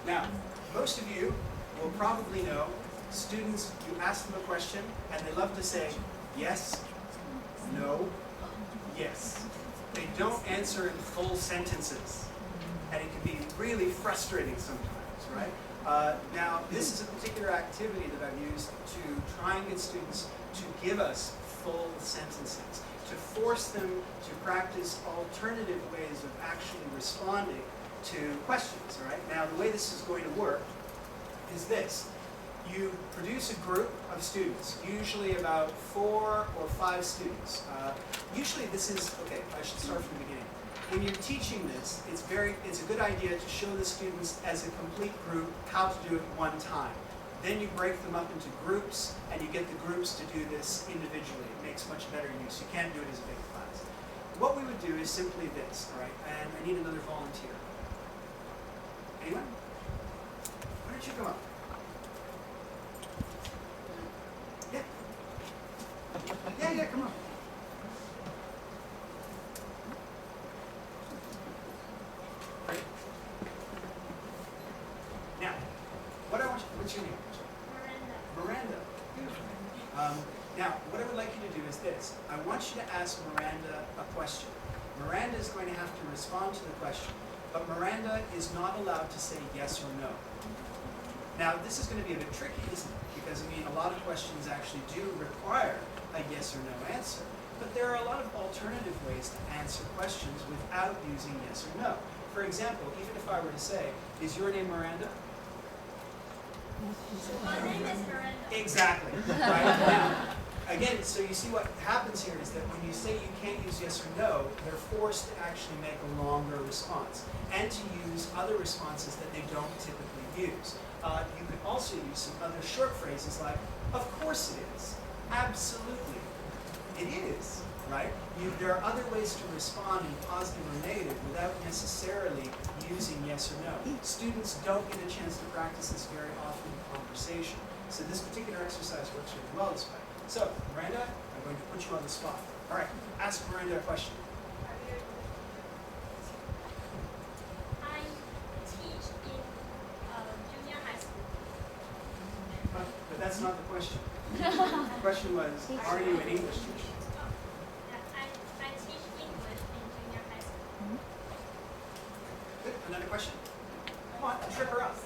Now, most of you will probably know students, you ask them a question and they love to say yes, no, yes. They don't answer in full sentences, and it can be really frustrating sometimes, right? Now, this is a particular activity that I've used to try and get students to give us full sentences, to force them to practice alternative ways of actually responding to questions, all right? Now, the way this is going to work is this. You produce a group of students, usually about 4 or 5 students. Usually this is, okay, I should start from the beginning. When you're teaching this, it's a good idea to show the students as a complete group how to do it one time. Then you break them up into groups, and you get the groups to do this individually. It makes much better use. You can't do it as a big class. What we would do is simply this, all right? And I need another volunteer. Anyone? Why don't you come up? Yeah, come on. Great. Now, what's your name? Miranda. Beautiful. Now, what I would like you to do is this. I want you to ask Miranda a question. Miranda is going to have to respond to the question, but Miranda is not allowed to say yes or no. Now, this is going to be a bit tricky, isn't it? Because, I mean, a lot of questions actually do require a yes or no answer. But there are a lot of alternative ways to answer questions without using yes or no. For example, even if I were to say, is your name Miranda? My name is Miranda. Exactly. Right? Now, again, so you see what happens here is that when you say you can't use yes or no, they're forced to actually make a longer response and to use other responses that they don't typically use. You could also use some other short phrases like, of course it is, absolutely, it is, right? There are other ways to respond in positive or negative without necessarily using yes or no. Students don't get a chance to practice this very often in conversation. So this particular exercise works really well this way. So, Miranda, I'm going to put you on the spot. All right, ask Miranda a question. I teach in junior high school. But that's not the question. The question was, are you an English teacher? I teach English in junior high school. Good. Another question? Come on, trip her up.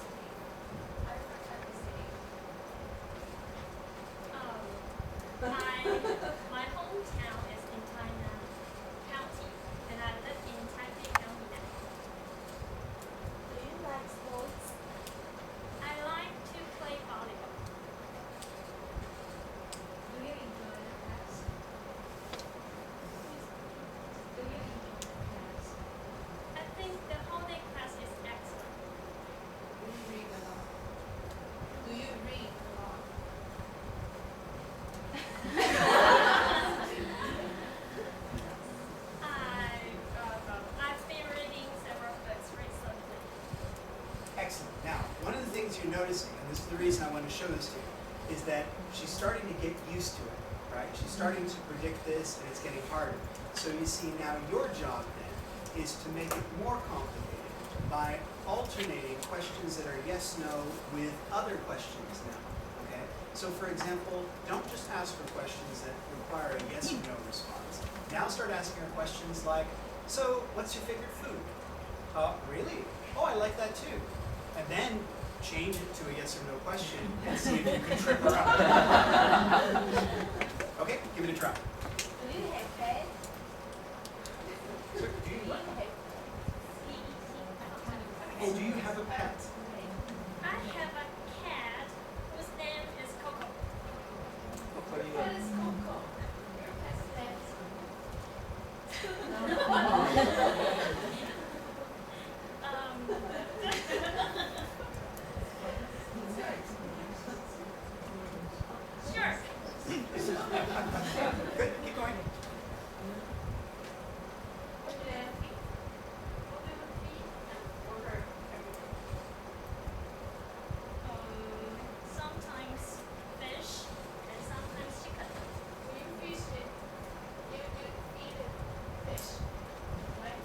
My hometown is in Tainan County, and I live in Taipei County now. Do you like sports? I like to play volleyball. Do you enjoy the class? Do you enjoy the class? I think the whole day class is excellent. Do you read a lot? Do you read a lot? I've been reading several books recently. Excellent. Now, one of the things you're noticing, and this is the reason I want to show this to you, is that she's starting to get used to it, right? She's starting to predict this, and it's getting harder. So you see, now your job then is to make it more complicated by alternating questions that are yes, no with other questions now, okay? So for example, don't just ask her questions that require a yes or no response. Now start asking her questions like, so what's your favorite food? Really? Oh, I like that too. And then change it to a yes or no question and see if you can trip her up. Okay, give it a try. Do you have pets? So, do you like? C-E-C. Oh, do you have a pet? I have a cat whose name is Coco. What do you What like? is Coco? Your pet's name is Sure. Good, keep going. What do you feed? What do you feed for her every day? Sometimes fish and sometimes chicken. Do you feed it? You feed it fish, right?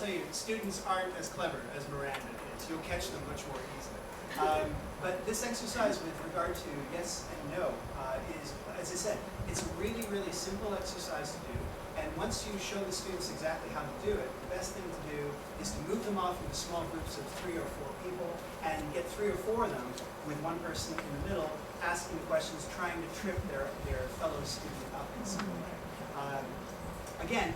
tell you, students aren't as clever as Miranda is. You'll catch them much more easily. But this exercise with regard to yes and no is, as I said, it's a really, really simple exercise to do. And once you show the students exactly how to do it, the best thing to do is to move them off into small groups of 3 or 4 people and get 3 or 4 of them with one person in the middle asking questions, trying to trip their fellow student up in some way. Again,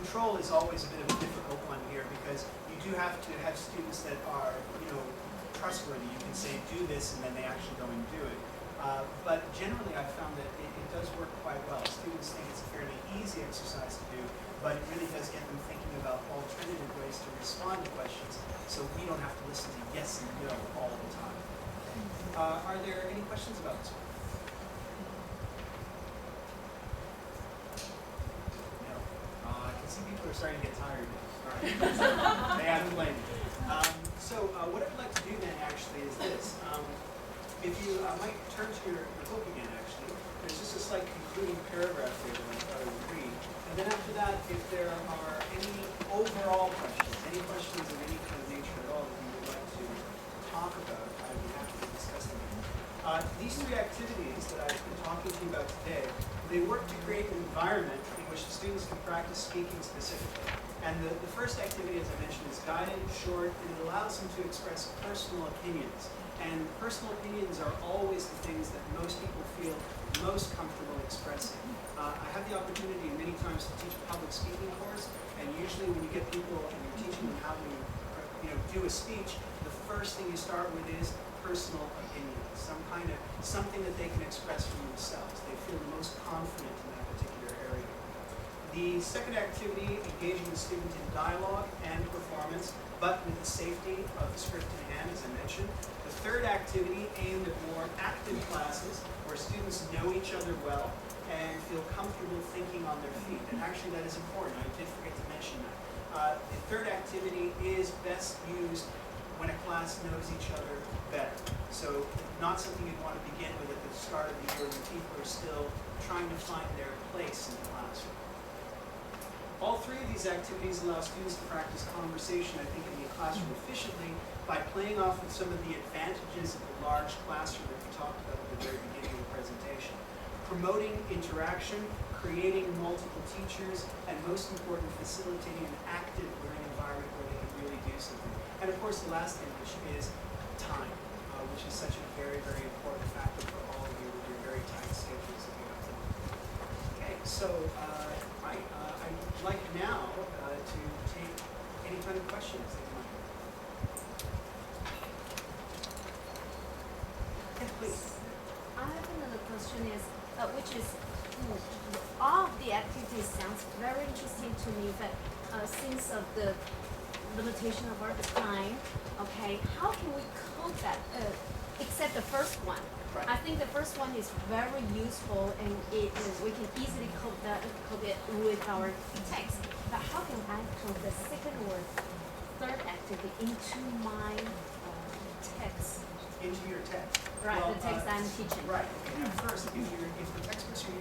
control is always a bit of a difficult one here because you do have to have students that are, trustworthy. You can say, do this, and then they actually go and do it. But generally, I've found that it does work quite well. Students think it's a fairly easy exercise to do, but it really does get them thinking about alternative ways to respond to questions, so we don't have to listen to yes and no all the time. Are there any questions about this one? No. I can see people are starting to get tired now. All right. They have to blame me. So what I'd like to do then actually is this. If you might turn to your book again actually, there's just a slight concluding paragraph here that I would read. And then after that, if there are any overall questions, any questions of any kind of nature at all that you would like to talk about, I'd be happy to discuss them. These 3 activities that I've been talking to you about today, they work to create an environment in which the students can practice speaking specifically. And the first activity, as I mentioned, is guided, short, and it allows them to express personal opinions. And personal opinions are always the things that most people feel most comfortable expressing. I have the opportunity many times to teach a public speaking course, and usually when you get people and you're teaching them how to do a speech, the first thing you start with is personal opinion, something that they can express for themselves. They feel the most confident in that particular area. The second activity, engaging the student in dialogue and performance, but with the safety of the script in hand, as I mentioned. The third activity, aimed at more active classes, where students know each other well and feel comfortable thinking on their feet. And actually that is important, I did forget to mention that. The third activity is best used when a class knows each other better. So not something you'd want to begin with at the start of the year when people are still trying to find their place in the classroom. All 3 of these activities allow students to practice conversation, I think, in the classroom efficiently by playing off with some of the advantages of the large classroom that we talked about at the very beginning of the presentation. Promoting interaction, creating multiple teachers, and most important, facilitating an active learning environment where they can really do something. And of course, the last thing, which is time, which is such a very, very important factor for all of you with your very tight schedules that you have to do. Okay, so I'd like now to take any kind of questions that you might have. Yeah, please. I have another question which is, all of the activities sounds very interesting to me, but since of the limitation of our time, okay, how can we code that, except the first one? Right. I think the first one is very useful and we can easily code it with our text. But how can I code the second or third activity into my text? Into your text. Right, Well, the text I'm teaching. Right. Okay. Now first, if the textbooks you're using